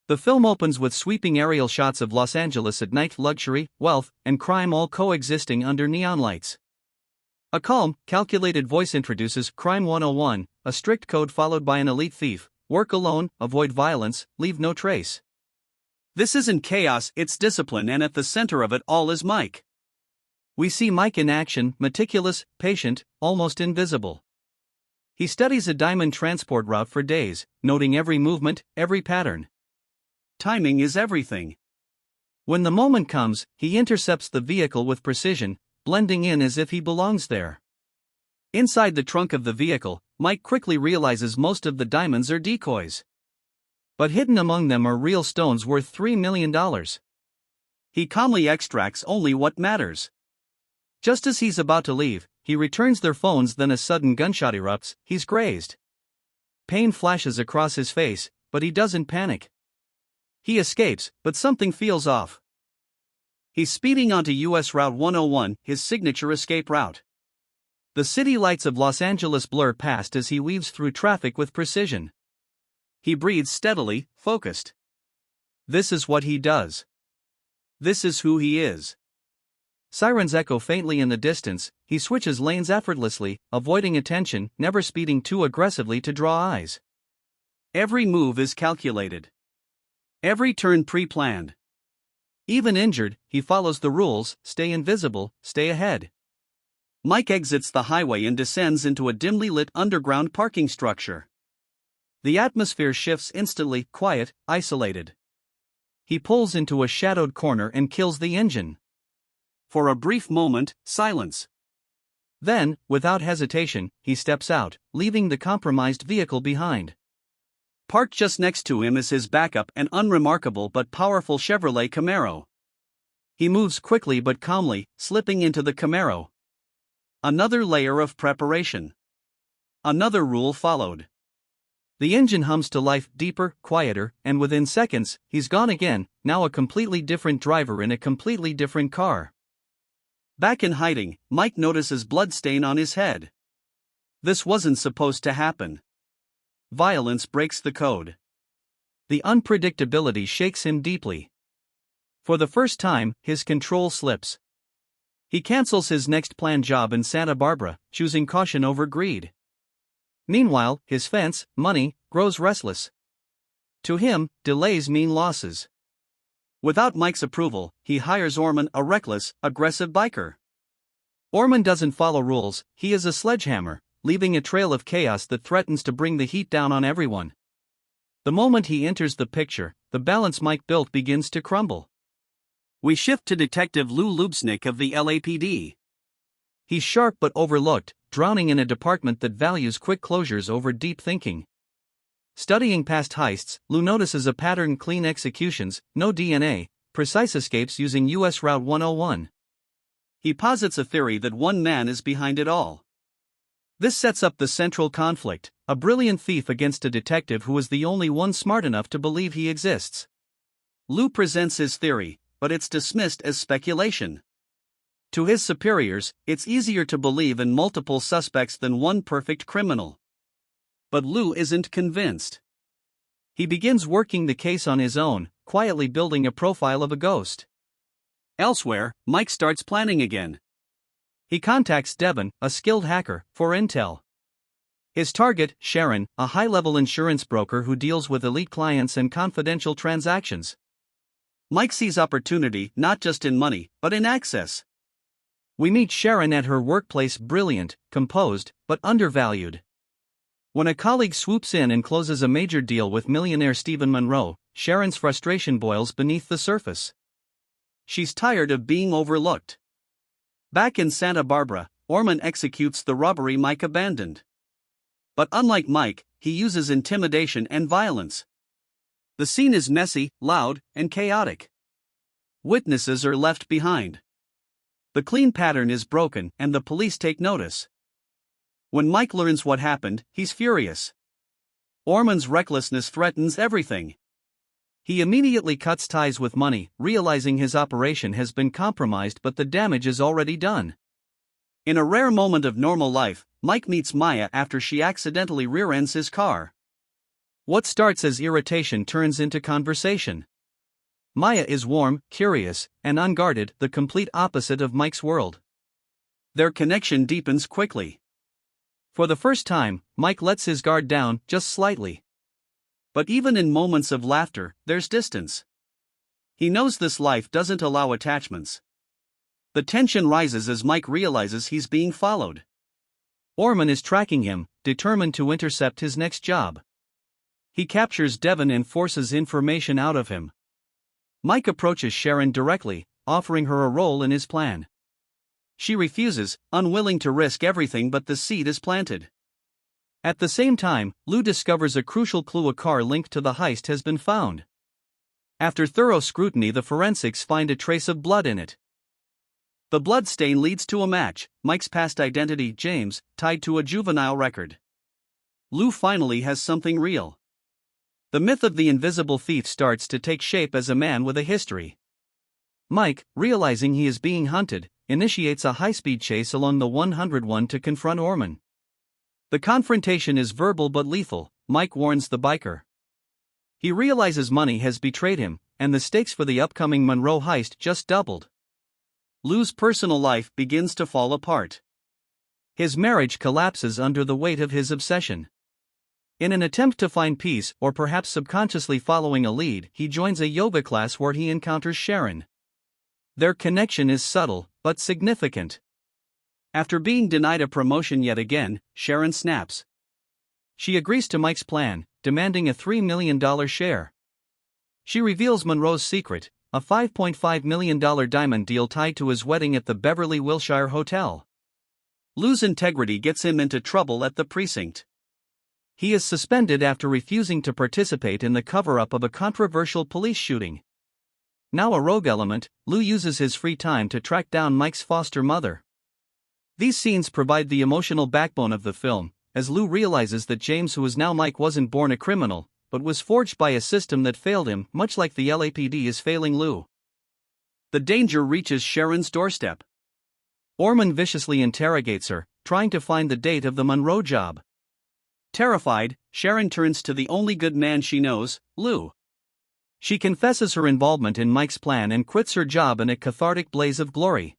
The film opens with sweeping aerial shots of Los Angeles at night, luxury, wealth, and crime all coexisting under neon lights. A calm, calculated voice introduces Crime 101, a strict code followed by an elite thief: work alone, avoid violence, leave no trace. This isn't chaos, it's discipline, and at the center of it all is Mike. We see Mike in action, meticulous, patient, almost invisible. He studies a diamond transport route for days, noting every movement, every pattern. Timing is everything. When the moment comes, he intercepts the vehicle with precision, blending in as if he belongs there. Inside the trunk of the vehicle, Mike quickly realizes most of the diamonds are decoys. But hidden among them are real stones worth $3 million. He calmly extracts only what matters. Just as he's about to leave, he returns their phones, then a sudden gunshot erupts. He's crazed. Pain flashes across his face, but he doesn't panic. He escapes, but something feels off. He's speeding onto US Route 101, his signature escape route. The city lights of Los Angeles blur past as he weaves through traffic with precision. He breathes steadily, focused. This is what he does. This is who he is. Sirens echo faintly in the distance. He switches lanes effortlessly, avoiding attention, never speeding too aggressively to draw eyes. Every move is calculated. Every turn pre-planned. Even injured, he follows the rules: stay invisible, stay ahead. Mike exits the highway and descends into a dimly lit underground parking structure. The atmosphere shifts instantly, quiet, isolated. He pulls into a shadowed corner and kills the engine. For a brief moment, silence. Then, without hesitation, he steps out, leaving the compromised vehicle behind. Parked just next to him is his backup, an unremarkable but powerful Chevrolet Camaro. He moves quickly but calmly, slipping into the Camaro. Another layer of preparation. Another rule followed. The engine hums to life, deeper, quieter, and within seconds, he's gone again, now a completely different driver in a completely different car. Back in hiding, Mike notices blood stain on his head. This wasn't supposed to happen. Violence breaks the code. The unpredictability shakes him deeply. For the first time, his control slips. He cancels his next planned job in Santa Barbara, choosing caution over greed. Meanwhile, his fence, money, grows restless. To him, delays mean losses. Without Mike's approval, he hires Orman, a reckless, aggressive biker. Orman doesn't follow rules. He is a sledgehammer, leaving a trail of chaos that threatens to bring the heat down on everyone. The moment he enters the picture, the balance Mike built begins to crumble. We shift to Detective Lou Lubsnik of the LAPD. He's sharp but overlooked, drowning in a department that values quick closures over deep thinking. Studying past heists, Lou notices a pattern: clean executions, no DNA, precise escapes using US Route 101. He posits a theory that one man is behind it all. This sets up the central conflict: a brilliant thief against a detective who is the only one smart enough to believe he exists. Lou presents his theory, but it's dismissed as speculation. To his superiors, it's easier to believe in multiple suspects than one perfect criminal. But Lou isn't convinced. He begins working the case on his own, quietly building a profile of a ghost. Elsewhere, Mike starts planning again. He contacts Devon, a skilled hacker, for intel. His target, Sharon, a high-level insurance broker who deals with elite clients and confidential transactions. Mike sees opportunity not just in money, but in access. We meet Sharon at her workplace, brilliant, composed, but undervalued. When a colleague swoops in and closes a major deal with millionaire Stephen Monroe, Sharon's frustration boils beneath the surface. She's tired of being overlooked. Back in Santa Barbara, Orman executes the robbery Mike abandoned. But unlike Mike, he uses intimidation and violence. The scene is messy, loud, and chaotic. Witnesses are left behind. The clean pattern is broken, and the police take notice. When Mike learns what happened, he's furious. Orman's recklessness threatens everything. He immediately cuts ties with money, realizing his operation has been compromised, but the damage is already done. In a rare moment of normal life, Mike meets Maya after she accidentally rear-ends his car. What starts as irritation turns into conversation. Maya is warm, curious, and unguarded, the complete opposite of Mike's world. Their connection deepens quickly. For the first time, Mike lets his guard down, just slightly. But even in moments of laughter, there's distance. He knows this life doesn't allow attachments. The tension rises as Mike realizes he's being followed. Orman is tracking him, determined to intercept his next job. He captures Devon and forces information out of him. Mike approaches Sharon directly, offering her a role in his plan. She refuses, unwilling to risk everything, but the seed is planted. At the same time, Lou discovers a crucial clue: a car linked to the heist has been found. After thorough scrutiny, the forensics find a trace of blood in it. The blood stain leads to a match, Mike's past identity, James, tied to a juvenile record. Lou finally has something real. The myth of the invisible thief starts to take shape as a man with a history. Mike, realizing he is being hunted, initiates a high-speed chase along the 101 to confront Orman. The confrontation is verbal but lethal. Mike warns the biker. He realizes money has betrayed him, and the stakes for the upcoming Monroe heist just doubled. Lou's personal life begins to fall apart. His marriage collapses under the weight of his obsession. In an attempt to find peace, or perhaps subconsciously following a lead, he joins a yoga class where he encounters Sharon. Their connection is subtle, but significant. After being denied a promotion yet again, Sharon snaps. She agrees to Mike's plan, demanding a $3 million share. She reveals Monroe's secret, a $5.5 million diamond deal tied to his wedding at the Beverly Wilshire Hotel. Lou's integrity gets him into trouble at the precinct. He is suspended after refusing to participate in the cover-up of a controversial police shooting. Now a rogue element, Lou uses his free time to track down Mike's foster mother. These scenes provide the emotional backbone of the film, as Lou realizes that James, who is now Mike, wasn't born a criminal, but was forged by a system that failed him, much like the LAPD is failing Lou. The danger reaches Sharon's doorstep. Orman viciously interrogates her, trying to find the date of the Monroe job. Terrified, Sharon turns to the only good man she knows, Lou. She confesses her involvement in Mike's plan and quits her job in a cathartic blaze of glory.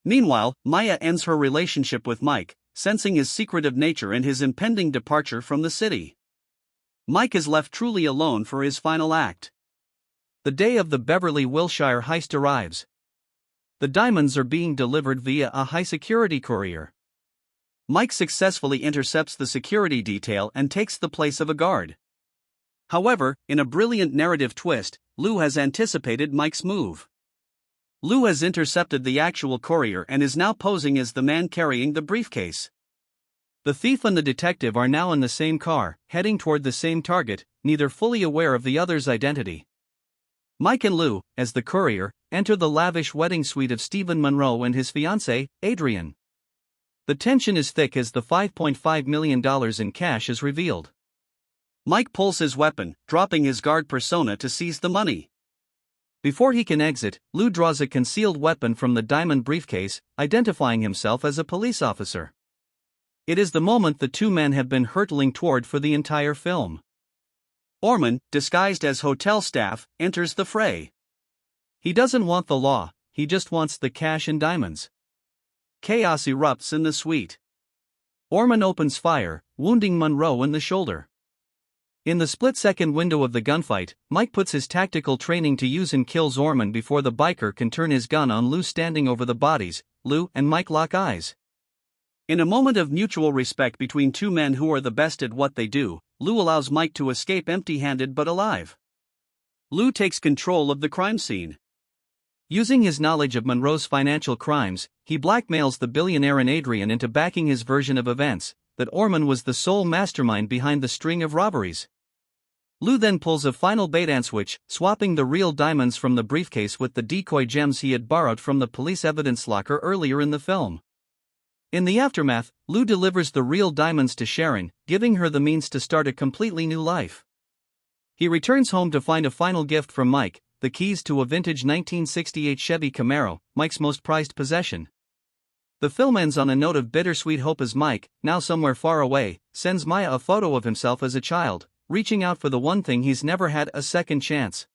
Meanwhile, Maya ends her relationship with Mike, sensing his secretive nature and his impending departure from the city. Mike is left truly alone for his final act. The day of the Beverly Wilshire heist arrives. The diamonds are being delivered via a high-security courier. Mike successfully intercepts the security detail and takes the place of a guard. However, in a brilliant narrative twist, Lou has anticipated Mike's move. Lou has intercepted the actual courier and is now posing as the man carrying the briefcase. The thief and the detective are now in the same car, heading toward the same target, neither fully aware of the other's identity. Mike and Lou, as the courier, enter the lavish wedding suite of Stephen Monroe and his fiancée, Adrienne. The tension is thick as the $5.5 million in cash is revealed. Mike pulls his weapon, dropping his guard persona to seize the money. Before he can exit, Lou draws a concealed weapon from the diamond briefcase, identifying himself as a police officer. It is the moment the two men have been hurtling toward for the entire film. Orman, disguised as hotel staff, enters the fray. He doesn't want the law, he just wants the cash and diamonds. Chaos erupts in the suite. Orman opens fire, wounding Monroe in the shoulder. In the split-second window of the gunfight, Mike puts his tactical training to use and kills Orman before the biker can turn his gun on Lou. Standing over the bodies, Lou and Mike lock eyes. In a moment of mutual respect between two men who are the best at what they do, Lou allows Mike to escape empty-handed but alive. Lou takes control of the crime scene. Using his knowledge of Monroe's financial crimes, he blackmails the billionaire and Adrienne into backing his version of events, that Orman was the sole mastermind behind the string of robberies. Lou then pulls a final bait-and switch, swapping the real diamonds from the briefcase with the decoy gems he had borrowed from the police evidence locker earlier in the film. In the aftermath, Lou delivers the real diamonds to Sharon, giving her the means to start a completely new life. He returns home to find a final gift from Mike, the keys to a vintage 1968 Chevy Camaro, Mike's most prized possession. The film ends on a note of bittersweet hope as Mike, now somewhere far away, sends Maya a photo of himself as a child, reaching out for the one thing he's never had: a second chance.